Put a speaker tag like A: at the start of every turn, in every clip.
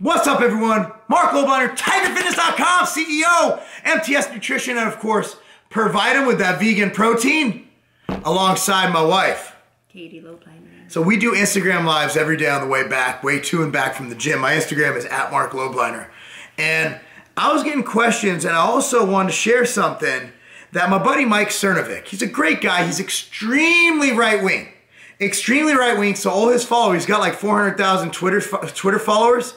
A: What's up, everyone? Marc Lobliner, TigerFitness.com, CEO, MTS Nutrition, and of course, provide them with that vegan protein alongside my wife,
B: Katie Lobliner.
A: So we do Instagram lives every day on the way back, way to and back from the gym. My Instagram is @Marc Lobliner. And I was getting questions, and I also wanted to share something that my buddy Mike Cernovic, he's a great guy. He's extremely right-wing. Extremely right-wing, so all his followers, he's got like 400,000 Twitter followers.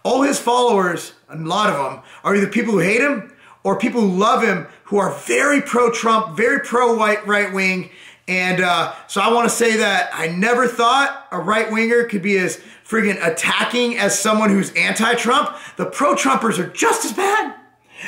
A: All his followers, a lot of them, are either people who hate him or people who love him, who are very pro-Trump, very pro-white right-wing. And so I want to say that I never thought a right-winger could be as friggin' attacking as someone who's anti-Trump. The pro-Trumpers are just as bad.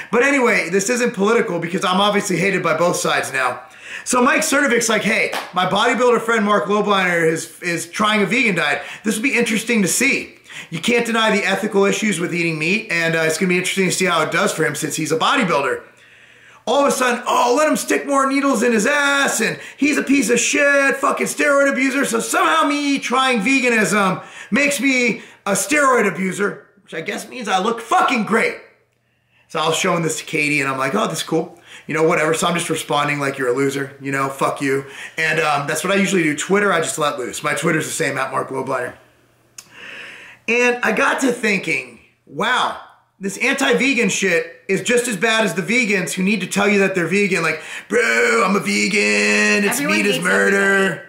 A: But anyway, this isn't political because I'm obviously hated by both sides now. So Mike Cernovic's like, hey, my bodybuilder friend Marc Lobliner is trying a vegan diet. This would be interesting to see. You can't deny the ethical issues with eating meat, and it's going to be interesting to see how it does for him since he's a bodybuilder. All of a sudden, oh, let him stick more needles in his ass, and he's a piece of shit, fucking steroid abuser, so somehow me trying veganism makes me a steroid abuser, which I guess means I look fucking great. So I was showing this to Katie, and I'm like, oh, this is cool. You know, whatever. So I'm just responding like you're a loser, you know, fuck you. And that's what I usually do. Twitter, I just let loose. My Twitter's the same, @Marc Lobliner. And I got to thinking, wow, this anti-vegan shit is just as bad as the vegans who need to tell you that they're vegan. Like, bro, I'm a vegan. It's meat is murder.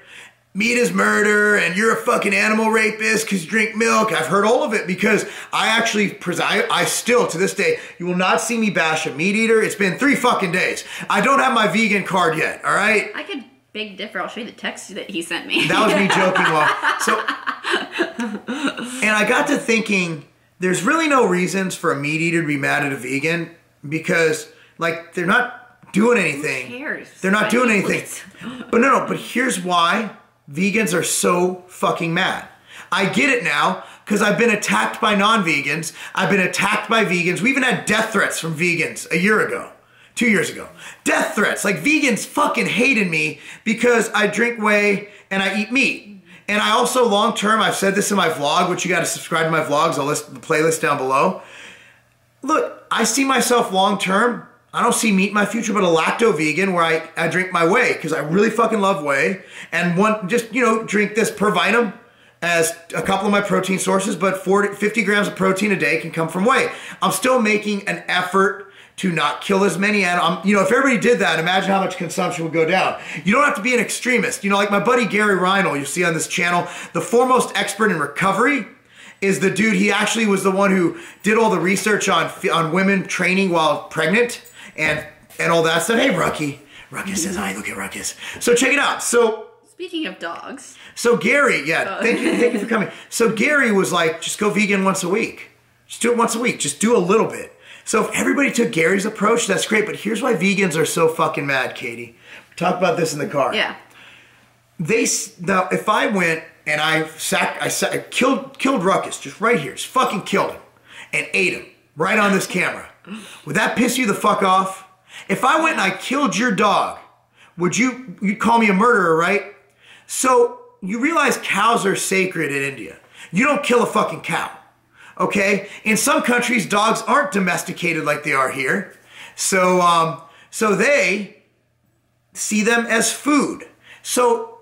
A: Meat is murder, and you're a fucking animal rapist because you drink milk. I've heard all of it because I still, to this day, you will not see me bash a meat eater. It's been 3 fucking days. I don't have my vegan card yet, all right?
B: I could big differ. I'll show you the text that he sent me.
A: That was me joking. And I got to thinking, there's really no reasons for a meat eater to be mad at a vegan because, like, they're not doing anything.
B: Who cares?
A: They're not doing anything. But but here's why vegans are so fucking mad. I get it now because I've been attacked by non-vegans. I've been attacked by vegans. We even had death threats from vegans a year ago, 2 years ago. Death threats. Like, vegans fucking hated me because I drink whey and I eat meat. And I also, long term, I've said this in my vlog, which you got to subscribe to my vlogs. I'll list the playlist down below. Look, I see myself long term. I don't see meat in my future, but a lacto-vegan where I drink my whey because I really fucking love whey. And drink this per vitamin as a couple of my protein sources, but 50 grams of protein a day can come from whey. I'm still making an effort to not kill as many animals. If everybody did that, imagine how much consumption would go down. You don't have to be an extremist. Like my buddy Gary Reinl, you see on this channel, the foremost expert in recovery is the dude. He actually was the one who did all the research on women training while pregnant and all that stuff. Hey, Ruckus says hi. Look at Ruckus. So check it out. So
B: speaking of dogs.
A: So Gary, thank you for coming. So Gary was like, just go vegan once a week. Just do it once a week. Just do a little bit. So if everybody took Gary's approach, that's great. But here's why vegans are so fucking mad, Katie. We talked about this in the car.
B: Yeah.
A: Now, if I went and I killed Ruckus, just right here, just fucking killed him, and ate him right on this camera, would that piss you the fuck off? If I went and I killed your dog, you'd call me a murderer, right? So you realize cows are sacred in India. You don't kill a fucking cow. Okay, in some countries, dogs aren't domesticated like they are here. So they see them as food. So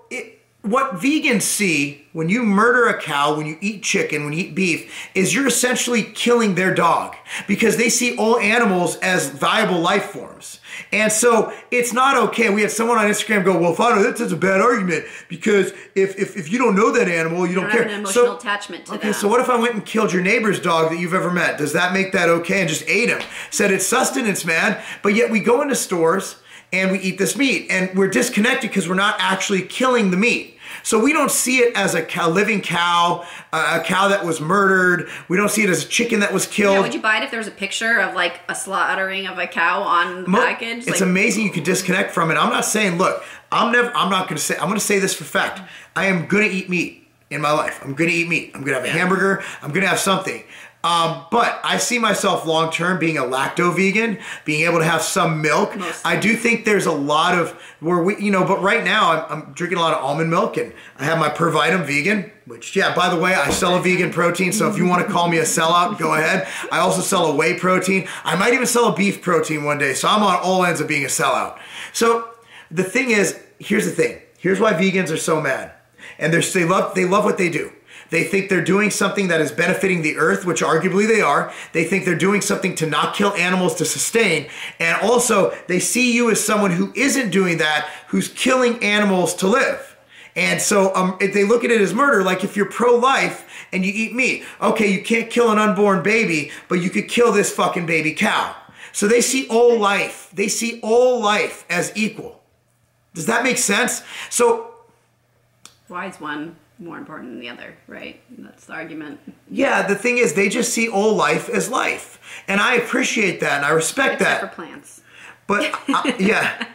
A: what vegans see when you murder a cow, when you eat chicken, when you eat beef, is you're essentially killing their dog because they see all animals as viable life forms. And so it's not okay. We had someone on Instagram go, well, Fano, that's a bad argument because if you don't know that animal, you don't care.
B: Have an emotional attachment to them.
A: So what if I went and killed your neighbor's dog that you've ever met? Does that make that okay? And just ate him? Said it's sustenance, man. But yet we go into stores and we eat this meat and we're disconnected because we're not actually killing the meat. So we don't see it as a living cow, a cow that was murdered. We don't see it as a chicken that was killed.
B: Yeah, would you buy it if there was a picture of like a slaughtering of a cow on the package?
A: It's amazing you can disconnect from it. I'm not saying, look, I'm going to say this for fact. I am going to eat meat in my life. I'm going to eat meat. I'm going to have a hamburger. I'm going to have something. But I see myself long-term being a lacto-vegan, being able to have some milk. I do think there's a lot of where we, you know, but right now I'm drinking a lot of almond milk, and I have my Per Vitam vegan, which, yeah, by the way, I sell a vegan protein, so if you want to call me a sellout, go ahead. I also sell a whey protein. I might even sell a beef protein one day, so I'm on all ends of being a sellout. So the thing is, here's the thing. Here's why vegans are so mad. And they love what they do. They think they're doing something that is benefiting the earth, which arguably they are. They think they're doing something to not kill animals to sustain. And also, they see you as someone who isn't doing that, who's killing animals to live. And so if they look at it as murder, like if you're pro-life and you eat meat, okay, you can't kill an unborn baby, but you could kill this fucking baby cow. So they see all life. They see all life as equal. Does that make sense? So
B: why is one more important than the other, right? That's the argument.
A: Yeah, the thing is, they just see all life as life. And I appreciate that, and I respect that.
B: Except for plants.
A: But, yeah.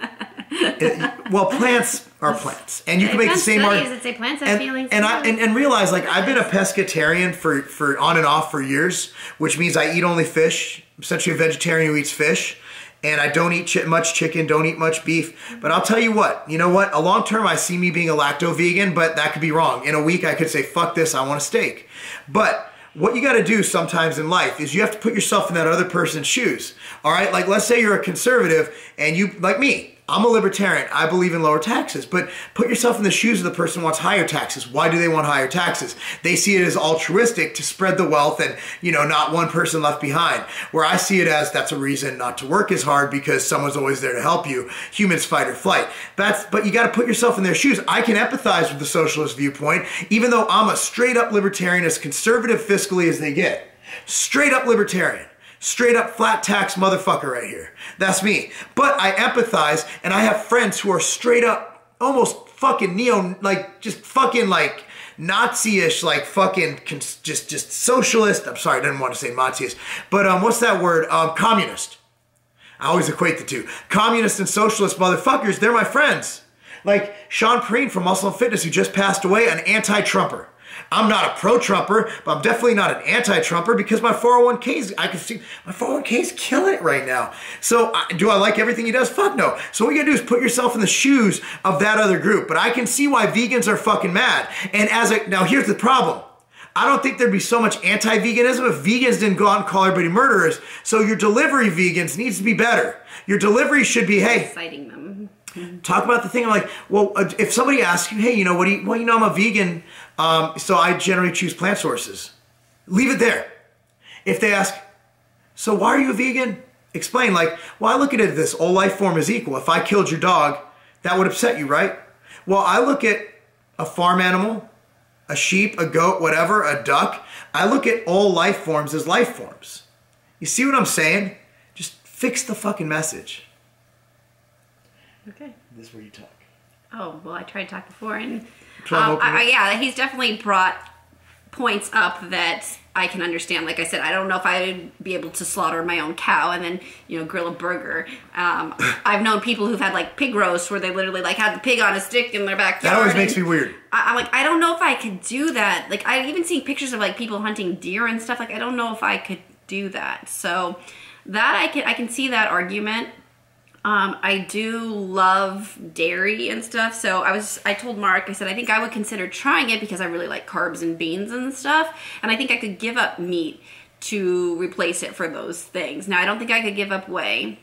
A: Well, plants are plants. And you can make the same argument.
B: Say plants have feelings.
A: And realize, like, I've been a pescatarian for on and off for years, which means I eat only fish. I'm essentially a vegetarian who eats fish. And I don't eat much chicken, don't eat much beef. But I'll tell you what, a long term I see me being a lacto-vegan, but that could be wrong. In a week I could say, fuck this, I want a steak. But what you gotta do sometimes in life is you have to put yourself in that other person's shoes. All right, like let's say you're a conservative and you, like me, I'm a libertarian. I believe in lower taxes, but put yourself in the shoes of the person who wants higher taxes. Why do they want higher taxes? They see it as altruistic to spread the wealth and, not one person left behind. Where I see it as that's a reason not to work as hard because someone's always there to help you. Humans fight or flight. But you got to put yourself in their shoes. I can empathize with the socialist viewpoint, even though I'm a straight up libertarian, as conservative fiscally as they get. Straight up libertarian. Straight up flat tax motherfucker right here. That's me. But I empathize, and I have friends who are straight up almost fucking just fucking like Nazi-ish, like fucking just socialist. I'm sorry, I didn't want to say Nazi-ish. But what's that word? Communist. I always equate the two. Communist and socialist motherfuckers, they're my friends. Like Sean Preen from Muscle and Fitness, who just passed away, an anti-Trumper. I'm not a pro-Trumper, but I'm definitely not an anti-Trumper because my 401k I can see my 401k is killing it right now. So do I like everything he does? Fuck no. So what you gotta do is put yourself in the shoes of that other group. But I can see why vegans are fucking mad. And now here's the problem. I don't think there'd be so much anti-veganism if vegans didn't go out and call everybody murderers. So your delivery vegans needs to be better. Your delivery should be, hey,
B: citing them.
A: Talk about the thing. I'm like, well, if somebody asks you, hey, I'm a vegan, so I generally choose plant sources. Leave it there. If they ask, so why are you a vegan? Explain, like, well, I look at it this, all life form is equal. If I killed your dog, that would upset you, right? Well, I look at a farm animal, a sheep, a goat, whatever, a duck. I look at all life forms as life forms. You see what I'm saying? Just fix the fucking message.
B: Okay.
A: This is where you talk.
B: Oh, well, I tried to talk before, and yeah, he's definitely brought points up that I can understand. Like I said, I don't know if I'd be able to slaughter my own cow and then, grill a burger. I've known people who've had like pig roasts where they literally like had the pig on a stick in their backyard.
A: That always makes me weird.
B: I'm like, I don't know if I could do that. Like, I've even seen pictures of like people hunting deer and stuff. Like, I don't know if I could do that. So that I can see that argument. I do love dairy and stuff, so I told Mark, I said, I think I would consider trying it because I really like carbs and beans and stuff, and I think I could give up meat to replace it for those things. Now, I don't think I could give up whey.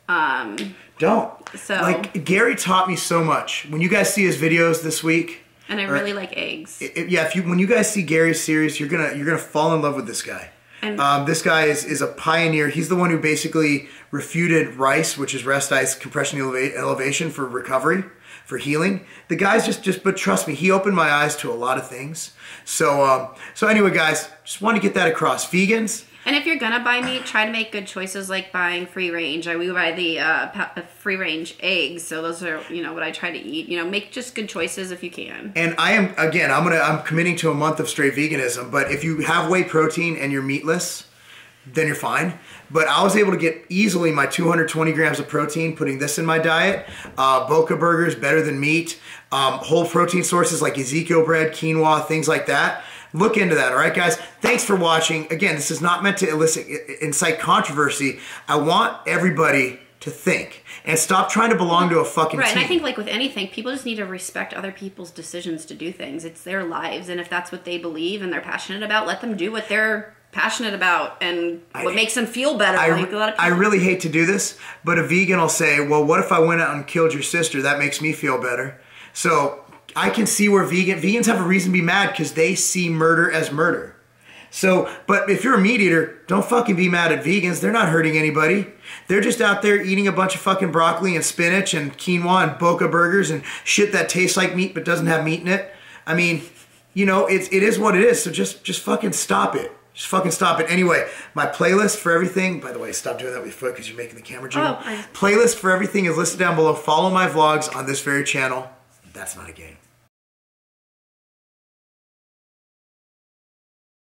A: Don't.
B: So,
A: like, Gary taught me so much. When you guys see his videos this week.
B: And I really like eggs.
A: When you guys see Gary's series, you're gonna fall in love with this guy. And this guy is a pioneer. He's the one who basically refuted RICE, which is rest, ice, compression, elevation for recovery, for healing. The guy's but trust me, he opened my eyes to a lot of things. So anyway, guys, just want to get that across. Vegans.
B: And if you're gonna buy meat, try to make good choices like buying free range. We buy the free range eggs, so those are what I try to eat. Make just good choices if you can. And
A: I'm committing to a month of straight veganism. But if you have whey protein and you're meatless, then you're fine. But I was able to get easily my 220 grams of protein, putting this in my diet. Boca burgers, better than meat. Whole protein sources like Ezekiel bread, quinoa, things like that. Look into that, all right, guys? Thanks for watching. Again, this is not meant to incite controversy. I want everybody to think and stop trying to belong to a fucking
B: right,
A: team.
B: And I think like with anything, people just need to respect other people's decisions to do things. It's their lives, and if that's what they believe and they're passionate about, let them do what they're passionate about and what makes them feel better.
A: I really hate to do this, but a vegan will say, well, what if I went out and killed your sister? That makes me feel better. So I can see where vegans have a reason to be mad because they see murder as murder. So, but if you're a meat eater, don't fucking be mad at vegans. They're not hurting anybody. They're just out there eating a bunch of fucking broccoli and spinach and quinoa and boca burgers and shit that tastes like meat but doesn't have meat in it. I mean, you know, it is what it is. So just fucking stop it. Just fucking stop it. Anyway, my playlist for everything, by the way, stop doing that with your foot because you're making the camera jiggle. Playlist for everything is listed down below. Follow my vlogs on this very channel. That's not a game.